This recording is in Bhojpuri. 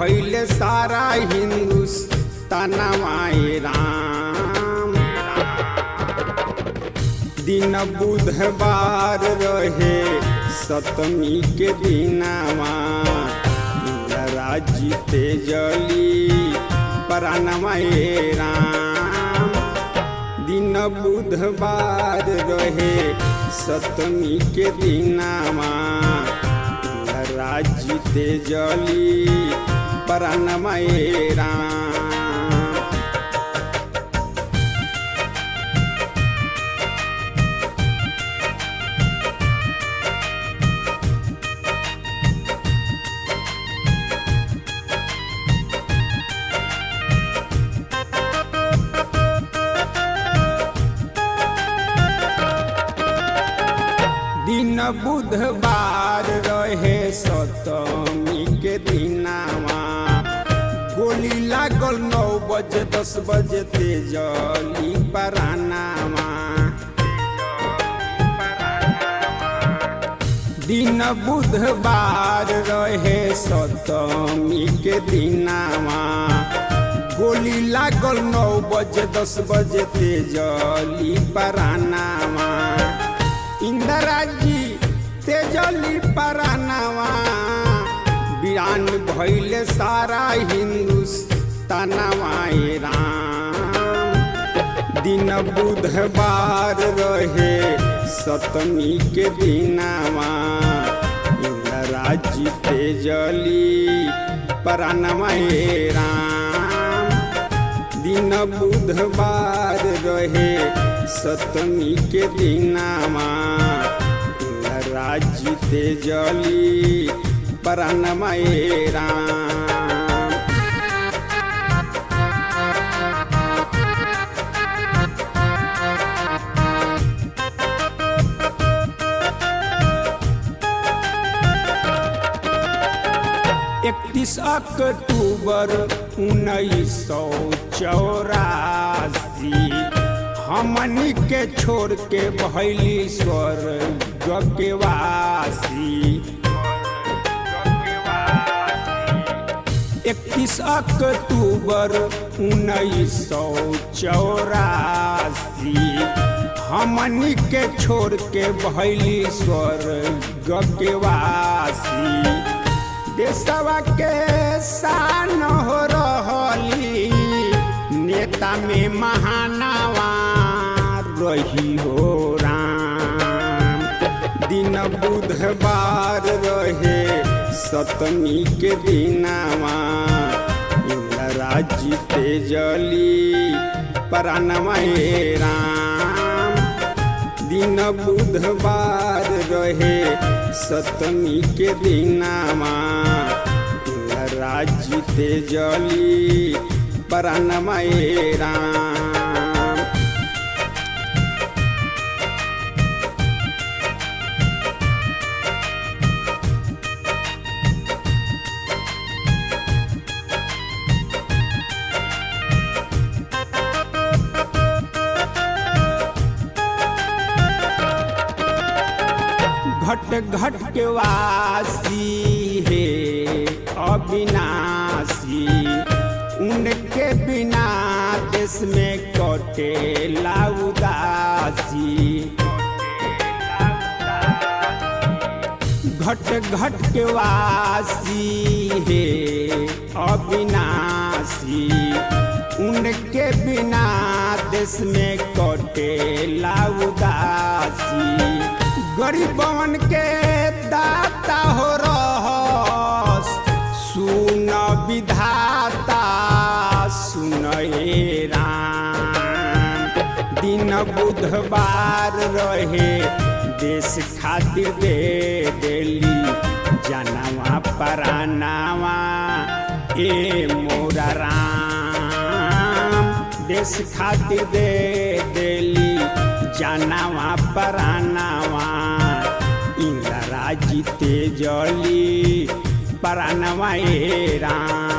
भइले सारा हिंदुस्तानवा ए राम। दिन बुधवार रहे सप्तमी के दिनवा इंदिरा जीते जली परानवा ए राम। दिन बुधवार रहे सप्तमी के दिनवा इंदिरा जीते जली परानवा ए राम। दिन बुधवार रहे सप्तमी के दिनवा गोली लागल 9 बजे 10 बजे तेजली परानवा। दिन बुधवार रहे सप्तमी के दिनवा गोली लागल 9 बजे 10 बजे तेजली परानवा। इंदिरा जी तेजली परानवा वीरान भइले सारा हिंदुस्तानवा ए राम। दिन बुधवार रहे सप्तमी के दिनवा इंदिरा जी तेजली परानवा ए राम। दिन बुधवार रहे सप्तमी के दिनवा इंदिरा जी तेजली परानवा ए राम। अक्टूबर 1984 हमनी के छोड़ के भइली स्वर्ग के वासी। 31 अक्टूबर 1984 हमनी के छोड़ के भइली स्वर्ग के वासी। देशवा के शान हो रहली नेता में महानवा रही हो राम। दिन बुधवार रहे सप्तमी के दिनवा इंदिरा जी तेजली परानवा ए राम। दिन बुधवार रहे सप्तमी के दिनवा इंदिरा जी तेजली परानवा ए राम। घट घट के वासी है अविनाशी उनके बिना देश में कटेला उदासी। घट घट के वासी है अविनाशी उनके बिना देश में कटेला उदासी। गरीबन के दाता हो रहस सुन विधाता सुन ए राम। दिन बुधवार रहे देश खातिर दे देली जानवा परानवा ए मोरा राम। देश खातिर दे देली जानवा परानवा इंदिरा जी तेजली परानवा ए राम।